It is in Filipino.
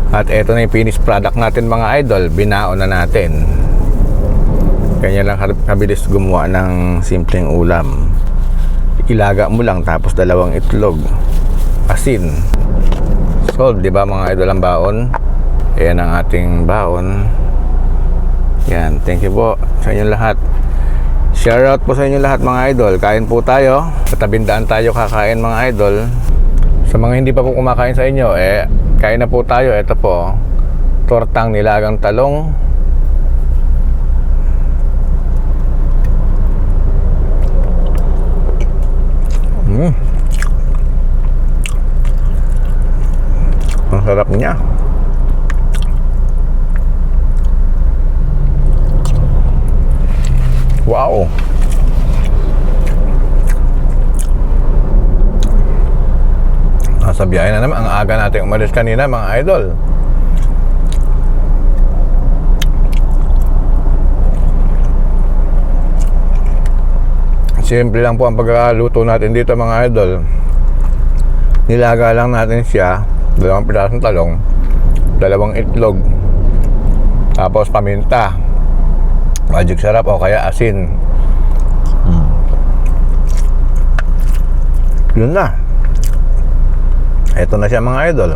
At eto na yung finished product natin mga idol. Binaon na natin. Kanya lang kabilis gumawa ng simpleng ulam. Ilaga mo lang tapos dalawang itlog, asin. Solve, di ba mga idol ang baon? Ayan ang ating baon. Yan, thank you po sa inyong lahat. Shout out po sa inyong lahat mga idol. Kain po tayo. Sa tabindaan tayo kakain mga idol. Sa mga hindi pa po kumakain sa inyo, kain na po tayo. Ito po, tortang nilagang talong. Ang sarap niya. Wow. Nasa biyahe na naman. Ang aga natin umalis kanina mga idol. Simple lang po ang pagkakaluto natin dito mga idol. Nilaga lang natin siya, 2 pirasong talong, 2 itlog, tapos paminta, magic sarap o kaya asin. Yun na. Ito na siya mga idol.